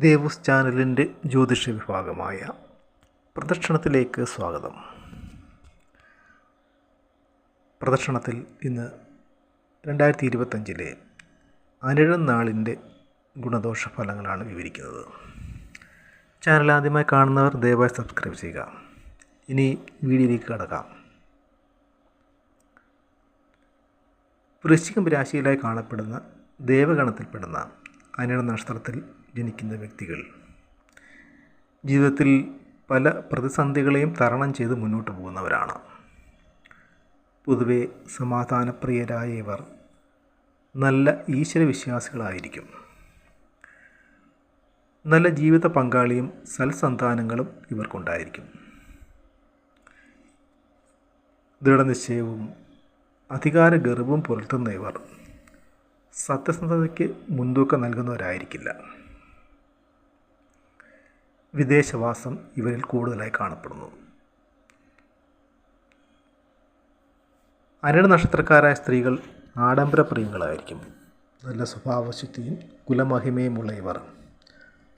ദേവൂസ് ചാനലിൻ്റെ ജ്യോതിഷ വിഭാഗമായ പ്രദക്ഷിണത്തിലേക്ക് സ്വാഗതം. പ്രദക്ഷിണത്തിൽ ഇന്ന് 2025 അനിഴം നാളിൻ്റെ ഗുണദോഷ ഫലങ്ങളാണ് വിവരിക്കുന്നത്. ചാനൽ ആദ്യമായി കാണുന്നവർ ദയവായി സബ്സ്ക്രൈബ് ചെയ്യുക. ഇനി വീഡിയോയിലേക്ക് കടക്കാം. വൃശ്ചികം രാശിയിലായി കാണപ്പെടുന്ന ദേവഗണത്തിൽപ്പെടുന്ന അനിഴം നക്ഷത്രത്തിൽ ജനിക്കുന്ന വ്യക്തികൾ ജീവിതത്തിൽ പല പ്രതിസന്ധികളെയും തരണം ചെയ്ത് മുന്നോട്ട് പോകുന്നവരാണ്. പൊതുവെ സമാധാനപ്രിയരായ ഇവർ നല്ല ഈശ്വരവിശ്വാസികളായിരിക്കും. നല്ല ജീവിത പങ്കാളിയും സൽസന്താനങ്ങളും ഇവർക്കുണ്ടായിരിക്കും. ദൃഢനിശ്ചയവും അധികാരഗർവവും പുലർത്തുന്ന ഇവർ സത്യസന്ധതയ്ക്ക് മുൻതൂക്കം നൽകുന്നവരായിരിക്കില്ല. വിദേശവാസം ഇവരിൽ കൂടുതലായി കാണപ്പെടുന്നു. അനിഴം നക്ഷത്രക്കാരായ സ്ത്രീകൾ ആഡംബരപ്രിയങ്ങളായിരിക്കും. നല്ല സ്വഭാവശുദ്ധിയും കുലമഹിമയുമുള്ള ഇവർ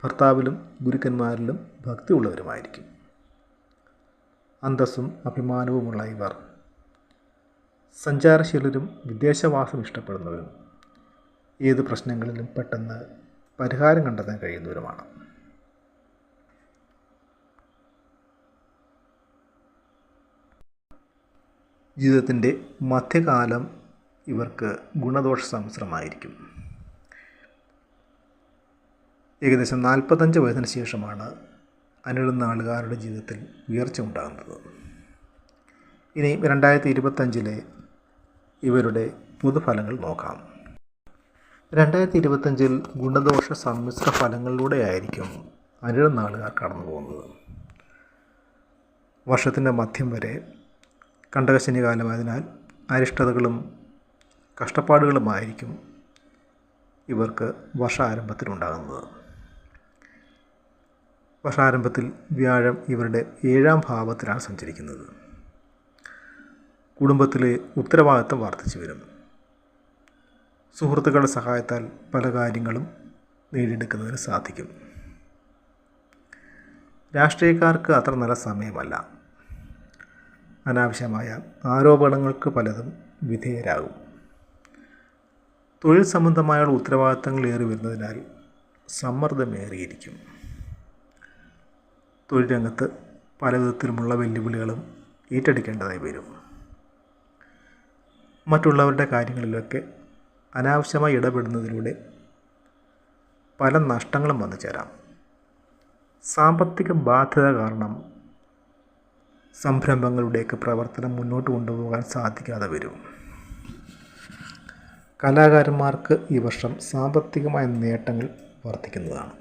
ഭർത്താവിലും ഗുരുക്കന്മാരിലും ഭക്തിയുള്ളവരുമായിരിക്കും. അന്തസ്സും അഭിമാനവുമുള്ള ഇവർ സഞ്ചാരശീലരും വിദേശവാസം ഇഷ്ടപ്പെടുന്നവരും ഏത് പ്രശ്നങ്ങളിലും പെട്ടെന്ന് പരിഹാരം കണ്ടെത്താൻ കഴിയുന്നവരുമാണ്. ജീവിതത്തിൻ്റെ മധ്യകാലം ഇവർക്ക് ഗുണദോഷ സമ്മിശ്രമായിരിക്കും. ഏകദേശം 45 വയസ്സിന് ശേഷമാണ് അനിഴം നാളുകാരുടെ ജീവിതത്തിൽ ഉയർച്ച ഉണ്ടാകുന്നത്. ഇനി 2025 ഇവരുടെ പൊതുഫലങ്ങൾ നോക്കാം. 2025 ഗുണദോഷ സമ്മിശ്ര ഫലങ്ങളിലൂടെയായിരിക്കും അനിഴം നാളുകാർ കടന്നു പോകുന്നത്. വർഷത്തിൻ്റെ മധ്യം വരെ കണ്ടകശനി കാലമായതിനാൽ അരിഷ്ടതകളും കഷ്ടപ്പാടുകളുമായിരിക്കും ഇവർക്ക് വർഷാരംഭത്തിലുണ്ടാകുന്നത്. വർഷാരംഭത്തിൽ വ്യാഴം ഇവരുടെ 7ാം ഭാവത്തിലാണ് സഞ്ചരിക്കുന്നത്. കുടുംബത്തിലെ ഉത്തരവാദിത്തം വർദ്ധിച്ചു വരും. സുഹൃത്തുക്കളുടെ സഹായത്താൽ പല കാര്യങ്ങളും നേടിയെടുക്കുന്നതിന് സാധിക്കും. രാഷ്ട്രീയക്കാർക്ക് അത്ര നല്ല സമയമല്ല. അനാവശ്യമായ ആരോപണങ്ങൾക്ക് പലതും വിധേയരാകും. തൊഴിൽ സംബന്ധമായ ഉത്തരവാദിത്തങ്ങൾ ഏറി വരുന്നതിനാൽ സമ്മർദ്ദമേറിയിരിക്കും. തൊഴിൽ രംഗത്ത് പലവിധത്തിലുമുള്ള വെല്ലുവിളികളും ഏറ്റെടുക്കേണ്ടതായി വരും. മറ്റുള്ളവരുടെ കാര്യങ്ങളിലൊക്കെ അനാവശ്യമായി ഇടപെടുന്നതിലൂടെ പല നഷ്ടങ്ങളും വന്നു ചേരാം. സാമ്പത്തിക ബാധ്യത കാരണം സംരംഭങ്ങളുടെയൊക്കെ പ്രവർത്തനം മുന്നോട്ട് കൊണ്ടുപോകാൻ സാധിക്കാതെ വരും. കലാകാരന്മാർക്ക് ഈ വർഷം സാമ്പത്തികമായ നേട്ടങ്ങൾ വർദ്ധിക്കുന്നതാണ്.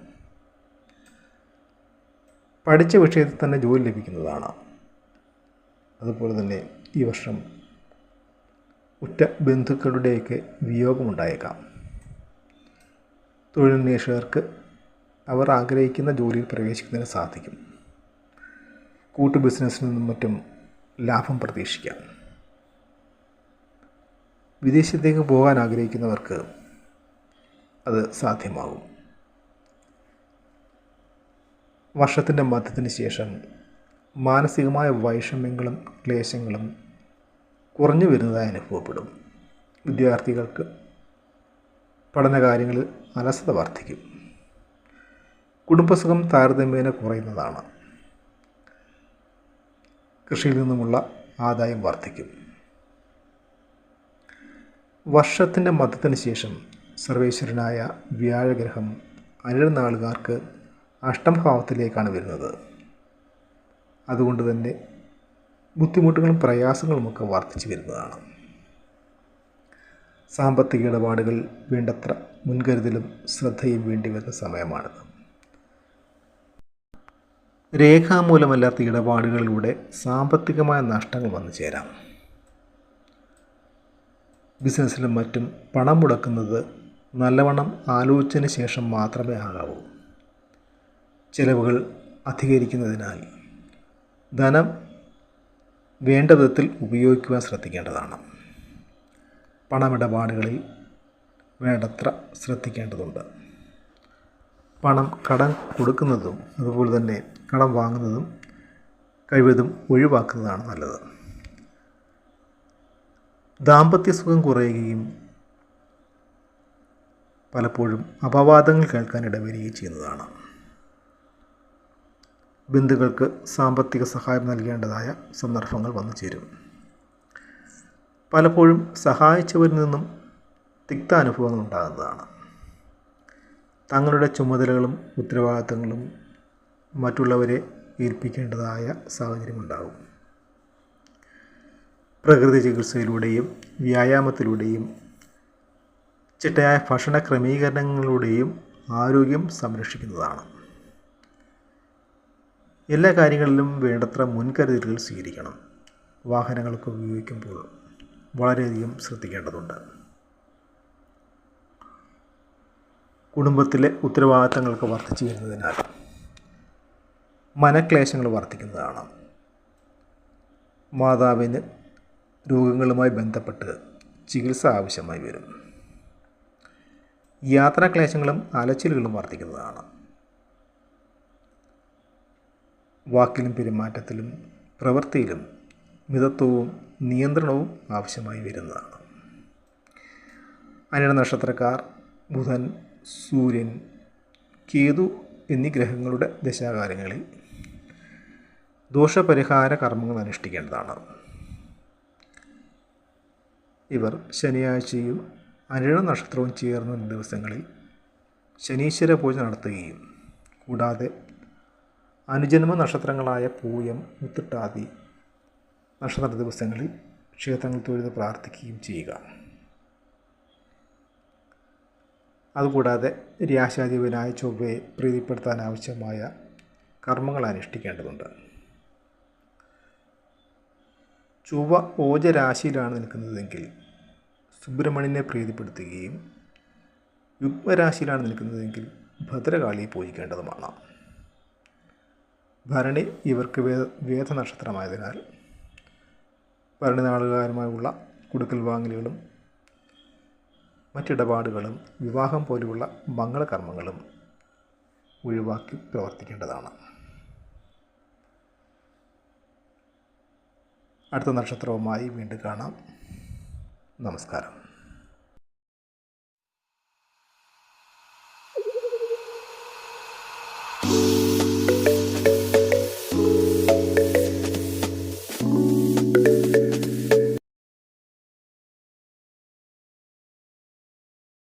പഠിച്ച വിഷയത്തിൽ തന്നെ ജോലി ലഭിക്കുന്നതാണ്. അതുപോലെ തന്നെ ഈ വർഷം ഉറ്റ ബന്ധുക്കളുടെയൊക്കെ വിയോഗമുണ്ടായേക്കാം. തൊഴിലന്വേഷകർക്ക് അവർ ആഗ്രഹിക്കുന്ന ജോലിയിൽ പ്രവേശിക്കുന്നതിന് സാധിക്കും. കൂട്ടു ബിസിനസ്സിൽ നിന്നും മറ്റും ലാഭം പ്രതീക്ഷിക്കാം. വിദേശത്തേക്ക് പോകാൻ ആഗ്രഹിക്കുന്നവർക്ക് അത് സാധ്യമാകും. വർഷത്തിൻ്റെ മധ്യത്തിന് ശേഷം മാനസികമായ വൈഷമ്യങ്ങളും ക്ലേശങ്ങളും കുറഞ്ഞു വരുന്നതായി അനുഭവപ്പെടും. വിദ്യാർത്ഥികൾക്ക് പഠനകാര്യങ്ങളിൽ അലസത വർദ്ധിക്കും. കുടുംബസുഖം താരതമ്യേന കുറയുന്നതാണ്. കൃഷിയിൽ നിന്നുമുള്ള ആദായം വർദ്ധിക്കും. വർഷത്തിൻ്റെ മധ്യത്തിന് ശേഷം സർവേശ്വരനായ വ്യാഴഗ്രഹം അനിഴം നാളുകാർക്ക് 8ാം ഭാവത്തിലേക്കാണ് വരുന്നത്. അതുകൊണ്ട് തന്നെ ബുദ്ധിമുട്ടുകളും പ്രയാസങ്ങളുമൊക്കെ വർദ്ധിച്ചു വരുന്നതാണ്. സാമ്പത്തിക ഇടപാടുകൾ വേണ്ടത്ര മുൻകരുതലും ശ്രദ്ധയും വേണ്ടി വരുന്ന സമയമാണിത്. രേഖാമൂലമല്ലാത്ത ഇടപാടുകളിലൂടെ സാമ്പത്തികമായ നഷ്ടങ്ങൾ വന്നു ചേരാം. ബിസിനസ്സിലും മറ്റും പണം മുടക്കുന്നത് നല്ലവണ്ണം ആലോചിച്ചതിന് ശേഷം മാത്രമേ ആകാവൂ. ചെലവുകൾ അധികരിക്കുന്നതിനാൽ ധനം വേണ്ട വിധത്തിൽ ഉപയോഗിക്കുവാൻ ശ്രദ്ധിക്കേണ്ടതാണ്. പണമിടപാടുകളിൽ വേണ്ടത്ര ശ്രദ്ധിക്കേണ്ടതുണ്ട്. പണം കടം കൊടുക്കുന്നതും അതുപോലെ തന്നെ കടം വാങ്ങുന്നതും കഴിവതും ഒഴിവാക്കുന്നതാണ് നല്ലത്. ദാമ്പത്യ സുഖം കുറയുകയും പലപ്പോഴും അപവാദങ്ങൾ കേൾക്കാൻ ഇടവരികയും ചെയ്യുന്നതാണ്. ബന്ധുക്കൾക്ക് സാമ്പത്തിക സഹായം നൽകേണ്ടതായ സന്ദർഭങ്ങൾ വന്നു ചേരും. പലപ്പോഴും സഹായിച്ചവരിൽ നിന്നും തിക്താനുഭവങ്ങൾ ഉണ്ടാകുന്നതാണ്. തങ്ങളുടെ ചുമതലകളും ഉത്തരവാദിത്തങ്ങളും മറ്റുള്ളവരെ ഏൽപ്പിക്കേണ്ടതായ സാഹചര്യമുണ്ടാകും. പ്രകൃതി ചികിത്സയിലൂടെയും വ്യായാമത്തിലൂടെയും ചിട്ടയായ ഭക്ഷണ ക്രമീകരണങ്ങളിലൂടെയും ആരോഗ്യം സംരക്ഷിക്കുന്നതാണ്. എല്ലാ കാര്യങ്ങളിലും വേണ്ടത്ര മുൻകരുതലുകൾ സ്വീകരിക്കണം. വാഹനങ്ങൾക്ക് ഉപയോഗിക്കുമ്പോൾ വളരെയധികം ശ്രദ്ധിക്കേണ്ടതുണ്ട്. കുടുംബത്തിലെ ഉത്തരവാദിത്തങ്ങൾക്ക് വർദ്ധിച്ചു വരുന്നതിനാൽ മനക്ലേശങ്ങൾ വർദ്ധിക്കുന്നതാണ്. മാതാവിന് രോഗങ്ങളുമായി ബന്ധപ്പെട്ട് ചികിത്സ ആവശ്യമായി വരും. യാത്രാക്ലേശങ്ങളും അലച്ചിലുകളും വർദ്ധിക്കുന്നതാണ്. വാക്കിലും പെരുമാറ്റത്തിലും പ്രവൃത്തിയിലും മിതത്വവും നിയന്ത്രണവും ആവശ്യമായി വരുന്നതാണ്. അനിഴ നക്ഷത്രക്കാർ ബുധൻ, സൂര്യൻ, കേതു എന്നീ ഗ്രഹങ്ങളുടെ ദശാകാലങ്ങളിൽ ദോഷപരിഹാര കർമ്മങ്ങൾ അനുഷ്ഠിക്കേണ്ടതാണ്. ഇവർ ശനിയാഴ്ചയും അനിഴ നക്ഷത്രവും ചേർന്ന ദിവസങ്ങളിൽ ശനീശ്വര പൂജ നടത്തുകയും കൂടാതെ അനുജന്മ നക്ഷത്രങ്ങളായ പൂയം, ഉത്രട്ടാതി നക്ഷത്ര ദിവസങ്ങളിൽ ക്ഷേത്രങ്ങൾ തൊഴുത് പ്രാർത്ഥിക്കുകയും ചെയ്യുക. അതുകൂടാതെ രാശാധിപനായ ചൊവ്വയെ പ്രീതിപ്പെടുത്താൻ ആവശ്യമായ കർമ്മങ്ങൾ അനുഷ്ഠിക്കേണ്ടതുണ്ട്. ചൊവ്വ ഓജരാശിയിലാണ് നിൽക്കുന്നതെങ്കിൽ സുബ്രഹ്മണ്യനെ പ്രീതിപ്പെടുത്തുകയും യുഗ്മരാശിയിലാണ് നിൽക്കുന്നതെങ്കിൽ ഭദ്രകാളിയെ പൂജിക്കേണ്ടതുമാണ്. ഭരണി ഇവർക്ക് വേദനക്ഷത്രമായതിനാൽ ഭരണി നാളുകാരുമായുള്ള കൊടുക്കൽ വാങ്ങലുകളും മറ്റിടപാടുകളും വിവാഹം പോലെയുള്ള മംഗളകർമ്മങ്ങളും ഒഴിവാക്കി പ്രവർത്തിക്കേണ്ടതാണ്. അടുത്ത നക്ഷത്രവുമായി വീണ്ടും കാണാം. നമസ്കാരം.